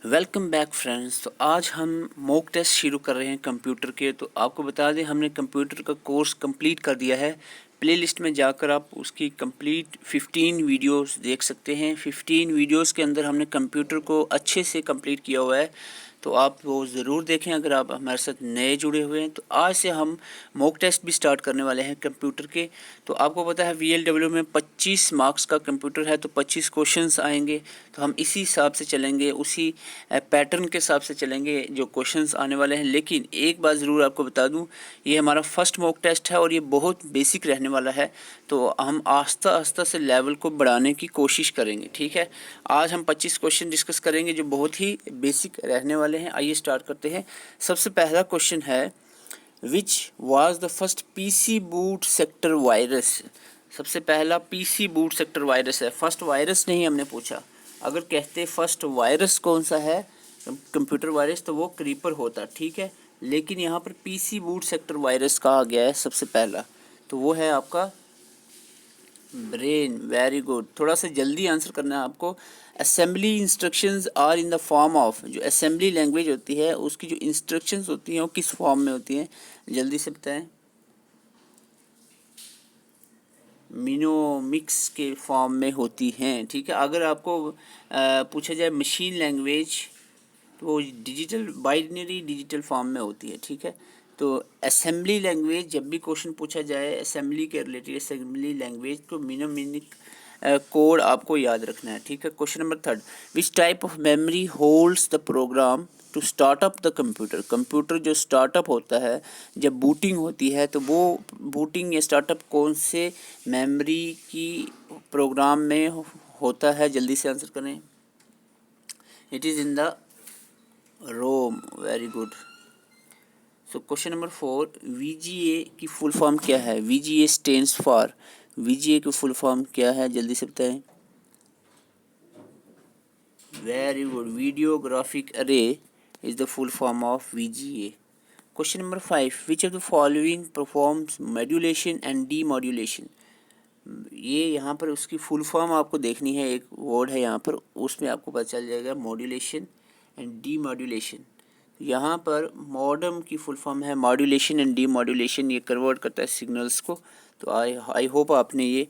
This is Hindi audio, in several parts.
Welcome back friends. तो आज हम मॉक टेस्ट शुरू कर रहे हैं कंप्यूटर के। तो आपको बता दें, हमने कंप्यूटर का कोर्स कंप्लीट कर दिया है। प्लेलिस्ट में जाकर आप उसकी कंप्लीट 15 वीडियोस देख सकते हैं। 15 वीडियोस के अंदर हमने कंप्यूटर को अच्छे से कंप्लीट किया हुआ है, तो आप वो ज़रूर देखें अगर आप हमारे साथ नए जुड़े हुए हैं। तो आज से हम मॉक टेस्ट भी स्टार्ट करने वाले हैं कंप्यूटर के। तो आपको पता है VLW में 25 मार्क्स का कंप्यूटर है, तो 25 क्वेश्चंस आएंगे। तो हम इसी हिसाब से चलेंगे, उसी पैटर्न के हिसाब से चलेंगे जो क्वेश्चंस आने वाले हैं। लेकिन एक बात ज़रूर आपको बता दूं, ये हमारा फर्स्ट मॉक टेस्ट है और ये बहुत बेसिक रहने वाला है। तो हम आस्ता आस्ता से लेवल को बढ़ाने की कोशिश करेंगे, ठीक है। आज हम 25 क्वेश्चन डिस्कस करेंगे जो बहुत ही बेसिक रहने वाले हैं। आइए स्टार्ट करते हैं। सबसे पहला क्वेश्चन है, which was the first PC boot sector virus. सबसे पहला PC बूट सेक्टर वायरस है, फर्स्ट वायरस नहीं हमने पूछा। अगर कहते फर्स्ट वायरस कौन सा है कंप्यूटर वायरस, तो वो क्रीपर होता, ठीक है। लेकिन यहाँ पर PC बूट सेक्टर वायरस कहा गया है सबसे पहला, तो वो है आपका ब्रेन। Very good. थोड़ा सा जल्दी आंसर करना है आपको। Assembly instructions are in the form of, जो असेंबली लैंग्वेज होती है उसकी जो इंस्ट्रक्शंस होती हैं वो किस फॉर्म में होती हैं, जल्दी से बताएं। मिनोमिक्स के फॉर्म में होती हैं, ठीक है। अगर आपको पूछा जाए मशीन लैंग्वेज, तो वो डिजिटल बाइनरी डिजिटल फॉर्म में होती है, ठीक है। तो असेंबली लैंग्वेज, जब भी क्वेश्चन पूछा जाए असेंबली के रिलेटेड असेंबली लैंग्वेज, तो मिनोमिनिक कोड आपको याद रखना है, ठीक है। Question number 3, which type of memory holds the program to start up the computer. Computer जो स्टार्टअप होता है, जब बूटिंग होती है, तो वो बूटिंग या स्टार्टअप कौन से मेमोरी की प्रोग्राम में होता है, जल्दी से आंसर करें। It is in the ROM. Very good. So question number 4, VGA की फुल फॉर्म क्या है। VGA स्टैंड्स फॉर, VGA की फुल फॉर्म क्या है, जल्दी से बताएं। Very good. Video graphic array is the full form of VGA। Question number 5, which of the following performs modulation and demodulation. ये यहाँ पर उसकी फुल फॉर्म आपको देखनी है, एक वर्ड है यहाँ पर, उसमें आपको पता चल जाएगा मॉड्यूलेशन एंड डी मॉड्यूलेशन। यहाँ पर मॉडम की फुल फॉर्म है मॉड्यूलेशन एंड डी मॉड्यूलेशन, ये कन्वर्ट करता है सिग्नल्स को। तो आई होप आपने ये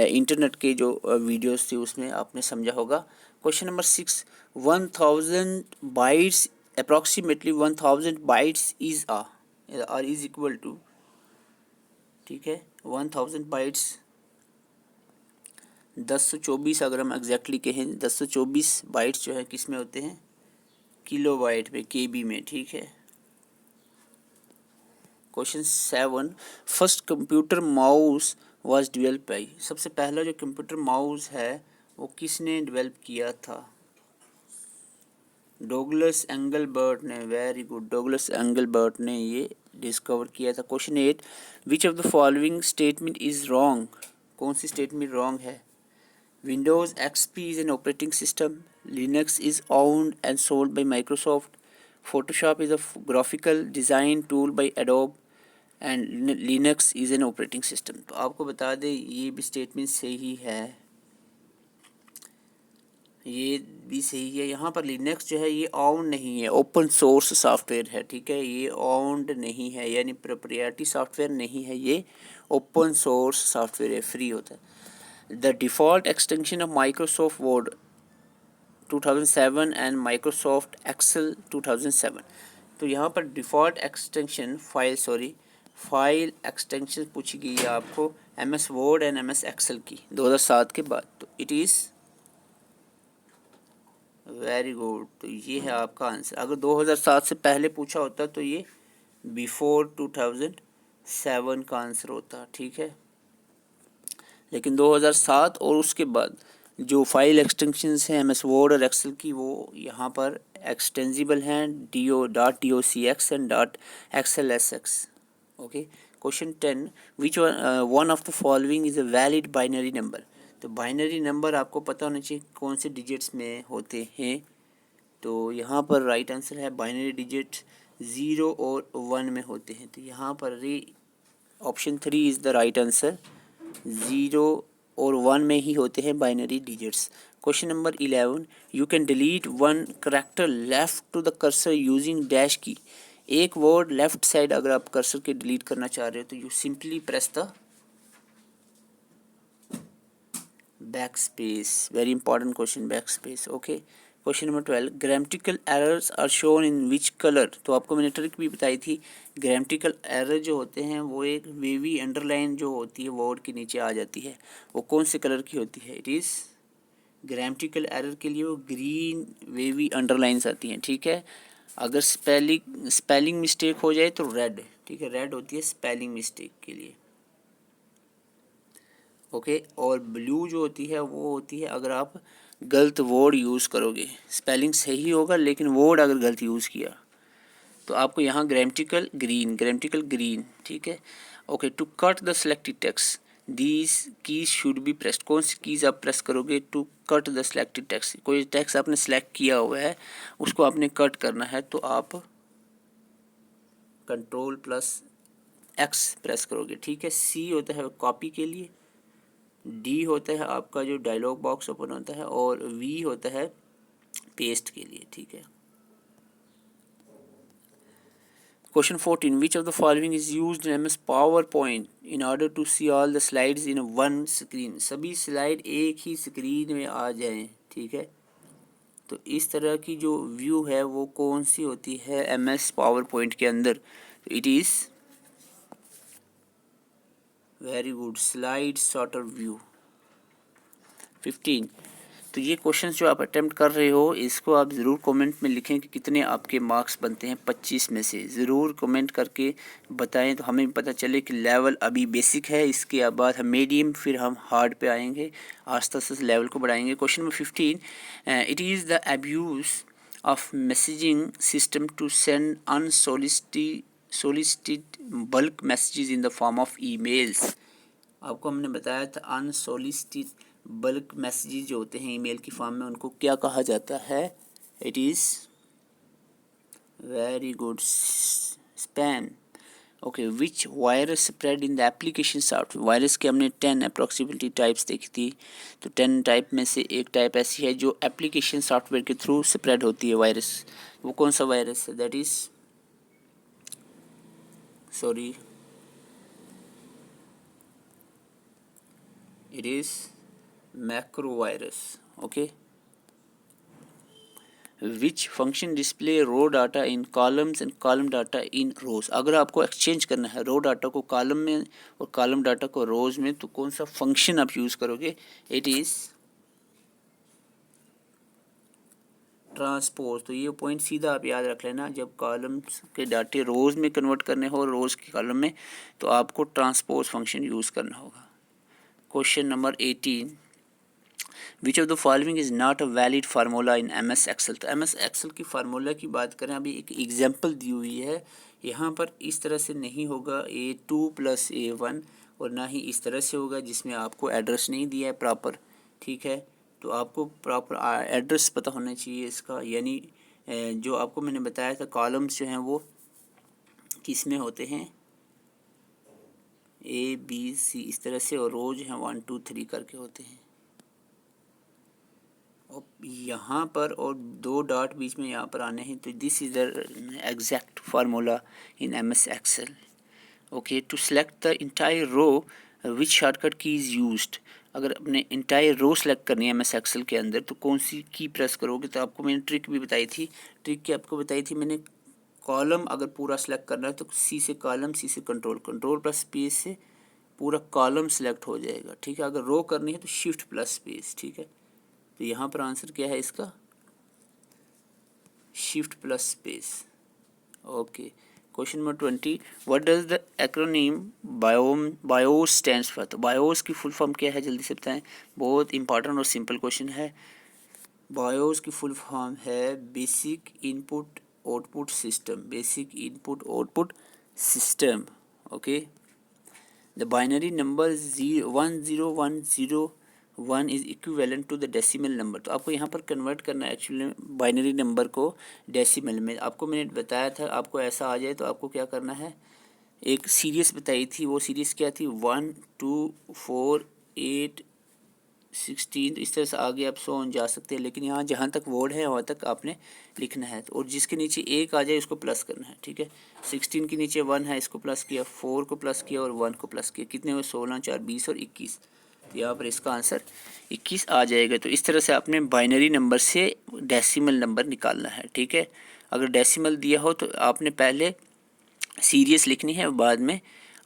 इंटरनेट के जो वीडियोस थी उसमें आपने समझा होगा। Question number 6, 1000 bytes approximately 1000 bytes is are is equal to, ठीक है। 1000 बाइट्स 1024, अगर हम एग्जैक्टली कहें 1024 बाइट्स जो है किस में होते हैं, किलो बाइट में, KB में, ठीक है। Question 7, first computer mouse was developed by. सबसे पहला जो कंप्यूटर माउस है वो किसने डेवलप किया था, डोगलस एंगलबर्ट ने। वेरी गुड, डोगलस एंगलबर्ट ने ये डिस्कवर किया था। Question 8, which of the following statement is wrong. कौन सी स्टेटमेंट रॉन्ग है। Windows XP is an operating system. Linux is owned and sold by Microsoft. Photoshop is a graphical design tool by Adobe. And Linux is an operating system। तो आपको बता दें ये भी स्टेटमेंट सही है, ये भी सही है। यहाँ पर Linux जो है ये owned नहीं है, ओपन सोर्स सॉफ्टवेयर है, ठीक है। ये owned नहीं है, यानी प्रोप्राइटरी सॉफ्टवेयर नहीं है, ये ओपन सोर्स सॉफ्टवेयर है, फ्री होता है। The default extension of Microsoft Word 2007 and Microsoft Excel 2007। तो यहाँ पर डिफ़ॉल्ट एक्सटेंशन फाइल एक्सटेंशन पूछी गई है आपको MS Word and MS Excel की 2007 के बाद। तो इट इज़ वेरी गुड। तो ये है आपका आंसर। अगर 2007 से पहले पूछा होता तो ये बिफोर 2007 का आंसर होता, ठीक है। लेकिन 2007 और उसके बाद जो फाइल एक्सटेंशंस हैं MS वर्ड और एक्सेल की, वो यहाँ पर एक्सटेंजिबल हैं .docx and .xlsx। Okay. Question 10, which one of the following is a valid binary number. तो बाइनरी नंबर आपको पता होना चाहिए कौन से डिजिट्स में होते हैं। तो यहाँ पर राइट आंसर है बाइनरी डिजिट 0 और 1 में होते हैं। तो यहाँ पर option 3 is the right answer. 0 और 1 में ही होते हैं binary digits. Question number 11, you can delete one character left to the cursor using dash key. एक वर्ड लेफ्ट साइड अगर आप कर्सर के डिलीट करना चाह रहे हो तो you simply press the backspace. Very important question, backspace. Okay, question number 12, grammatical errors are shown in which colour. तो आपको मैंने ट्रिक भी बताई थी। ग्रामेटिकल एरर जो होते हैं वो एक वेवी अंडरलाइन जो होती है वर्ड के नीचे आ जाती है, वो कौन से कलर की होती है? इट इज़ ग्रामेटिकल एरर के लिए वो ग्रीन वेवी अंडरलाइंस आती हैं, ठीक है। अगर स्पेलिंग मिस्टेक हो जाए तो रेड, ठीक है, रेड होती है स्पेलिंग मिस्टेक के लिए। ओके, और ब्लू जो होती है वो होती है अगर आप गलत वर्ड यूज़ करोगे। स्पेलिंग सही होगा लेकिन वर्ड अगर गलत यूज़ किया तो आपको यहाँ ग्रामेटिकल ग्रीन, ठीक है। Okay, to cut the selected text these keys should be pressed. कौन सी कीज़ आप प्रेस करोगे to cut the selected text? कोई टेक्स्ट आपने सेलेक्ट किया हुआ है, उसको आपने कट करना है तो आप Ctrl+X प्रेस करोगे, ठीक है। C होता है कॉपी के लिए, D होता है आपका जो डायलॉग बॉक्स ओपन होता है, और V होता है पेस्ट के लिए, ठीक है। Question 14, which of the following is used in MS PowerPoint in order to see all the slides in one screen? सभी स्लाइड एक ही स्क्रीन में आ जाएं, ठीक है। तो इस तरह की जो व्यू है वो कौन सी होती है MS PowerPoint के अंदर? It is very good, slide sorter view. 15, तो ये क्वेश्चंस जो आप अटेम्प्ट कर रहे हो इसको आप ज़रूर कमेंट में लिखें कि कितने आपके मार्क्स बनते हैं 25 में से। ज़रूर कमेंट करके बताएं तो हमें पता चले कि लेवल अभी बेसिक है, इसके बाद हम मीडियम, फिर हम हार्ड पे आएंगे, आस्ते आस्ते लेवल को बढ़ाएंगे। Question number 15, it is the abuse of messaging system to send unsolicited bulk messages in the form of emails. आपको हमने बताया था अनसोलिसिटेड बल्क मैसेजेस जो होते हैं ईमेल की फॉर्म में, उनको क्या कहा जाता है? It is very good, spam. Okay, which virus spread in the application software. Virus के हमने 10 अप्रॉक्सीमेटली टाइप्स देखी थी, तो 10 टाइप में से एक टाइप ऐसी है जो एप्लीकेशन सॉफ्टवेयर के थ्रू स्प्रेड होती है वायरस। वो कौन सा वायरस है? That is sorry, it is macrovirus. Okay, which function display raw data in columns and column data in rows। अगर आपको एक्सचेंज करना है रो डाटा को कॉलम में और कॉलम डाटा को रोज में तो कौन सा फंक्शन आप यूज़ करोगे? It is transpose. तो ये पॉइंट सीधा आप याद रख लेना, जब कॉलम्स के डाटे रोज़ में कन्वर्ट करने हो रोज़ के कॉलम में तो आपको ट्रांसपोज फंक्शन यूज़ करना होगा। Question number 18, which of the following is not a valid formula in MS Excel. तो MS एक्सेल की फार्मूला की बात करें, अभी एक एग्जांपल दी हुई है, यहाँ पर इस तरह से नहीं होगा A2 + A1, और ना ही इस तरह से होगा जिसमें आपको एड्रेस नहीं दिया है प्रॉपर, ठीक है। तो आपको प्रॉपर एड्रेस पता होना चाहिए इसका, यानी जो आपको मैंने बताया था कॉलम्स जो हैं वो किस में होते हैं, ABC इस तरह से, और रोज हैं 1 2 3 करके होते हैं। और यहाँ पर और 2 डॉट बीच में यहाँ पर आने हैं, तो this is the exact formula in MS Excel. Okay, to select the entire row which shortcut key is used. अगर अपने इंटायर रो सेलेक्ट करनी है MS एक्सेल के अंदर तो कौन सी की प्रेस करोगे? तो आपको मैंने ट्रिक भी बताई थी, ट्रिक की आपको बताई थी मैंने, कॉलम अगर पूरा सेलेक्ट करना है तो C से कॉलम, C से Ctrl+P से पूरा कॉलम सेलेक्ट हो जाएगा, ठीक है। अगर रो करनी है तो Shift+P, ठीक है। तो यहाँ पर आंसर क्या है इसका? Shift+P। Okay, question number 20, what does the acronym BIOS stands for. तो बायोस की फुल फॉर्म क्या है, जल्दी से बताएं। बहुत इंपॉर्टेंट और सिंपल क्वेश्चन है। बायोस की फुल फॉर्म है basic input output system, basic input output system. Okay, the binary number 10101 is equivalent to the decimal number. तो आपको यहाँ पर कन्वर्ट करना है एक्चुअली बाइनरी नंबर को डेसिमल में। आपको मैंने बताया था आपको ऐसा आ जाए तो आपको क्या करना है, एक सीरीज बताई थी, वो सीरीज़ क्या थी, 1 2 4 8 16, इस तरह से आगे आप 100 जा सकते हैं, लेकिन यहाँ जहाँ तक वर्ड है वहाँ तक आपने लिखना है। और जिसके नीचे एक आ जाए उसको प्लस करना है, ठीक है। 16 के नीचे 1 है, इसको प्लस किया, 4 को प्लस किया और 1 को प्लस किया, कितने हुए 16, 4, 20 और 21। तो यहाँ पर इसका आंसर 21 आ जाएगा। तो इस तरह से आपने बाइनरी नंबर से डेसिमल नंबर निकालना है, ठीक है। अगर डेसिमल दिया हो तो आपने पहले सीरीज लिखनी है, बाद में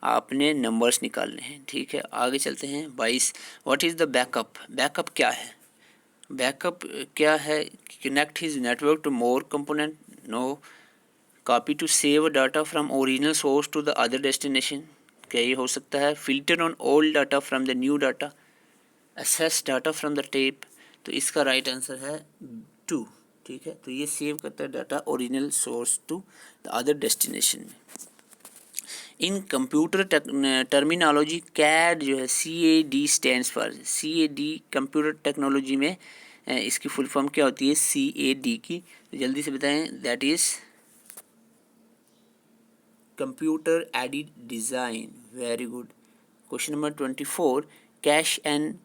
आपने नंबर्स निकालने हैं, ठीक है। आगे चलते हैं 22। What is the backup? Backup क्या है? बैकअप क्या है? Connect his network to more component, no. Copy to save data from original source to the other destination, क्या ये हो सकता है? Filter on old data from the new data, access data from the tape. तो इसका राइट आंसर है 2, ठीक है। तो ये सेव करता है data original source to the other destination में। इन कंप्यूटर टर्मिनोलॉजी कैड जो है CAD stands for, CAD computer technology में इसकी फुल फॉर्म क्या होती है CAD की? तो जल्दी से बताएं। That is computer aided design. Very good. Question number 24। Cash and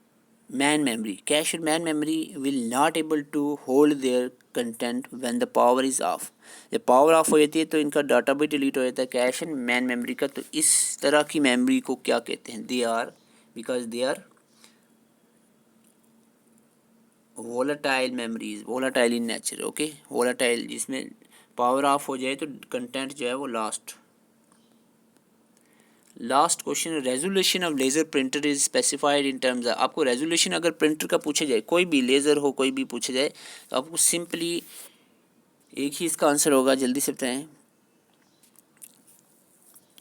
main memory, cash और main memory will not able to hold their content when the power is off. जब पावर ऑफ हो जाती है तो इनका डाटा भी डिलीट हो जाता है, कैश एंड मैन मेमोरी का। तो इस तरह की मेमोरी को क्या कहते हैं? They are, because they are volatile memories, volatile in nature, okay. Volatile, जिसमें पावर ऑफ हो जाए तो कंटेंट जो है वो last question. Resolution of laser printer is specified in terms. आपको रेजोल्यूशन अगर प्रिंटर का पूछा जाए, कोई भी लेज़र हो कोई भी पूछा जाए, तो आपको सिंपली एक ही इसका आंसर होगा, जल्दी से बताएं।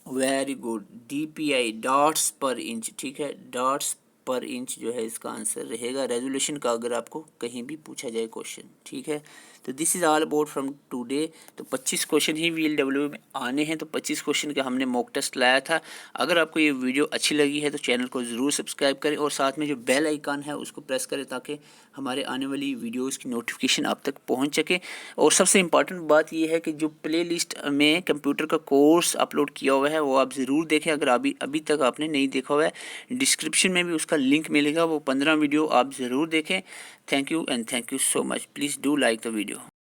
वेरी गुड, DPI, डॉट्स पर इंच, ठीक है। डॉट्स पर इंच जो है इसका आंसर रहेगा रेजोल्यूशन का, अगर आपको कहीं भी पूछा जाए क्वेश्चन, ठीक है। तो this is all about from today. तो 25 क्वेश्चन ही VLW में आने हैं, तो 25 क्वेश्चन का हमने मॉक टेस्ट लाया था। अगर आपको ये वीडियो अच्छी लगी है तो चैनल को ज़रूर सब्सक्राइब करें और साथ में जो बेल आइकन है उसको प्रेस करें, ताकि हमारे आने वाली वीडियोज़ की नोटिफिकेशन आप तक पहुँच सके। और सबसे इम्पॉर्टेंट बात यह है कि जो प्ले लिस्ट में कंप्यूटर का कोर्स अपलोड किया हुआ है वो आप ज़रूर देखें, अगर अभी तक आपने नहीं देखा हुआ है। डिस्क्रिप्शन में भी उसका लिंक मिलेगा, वो 15 वीडियो आप ज़रूर देखें। Thank you and thank you so much. Please do like the video.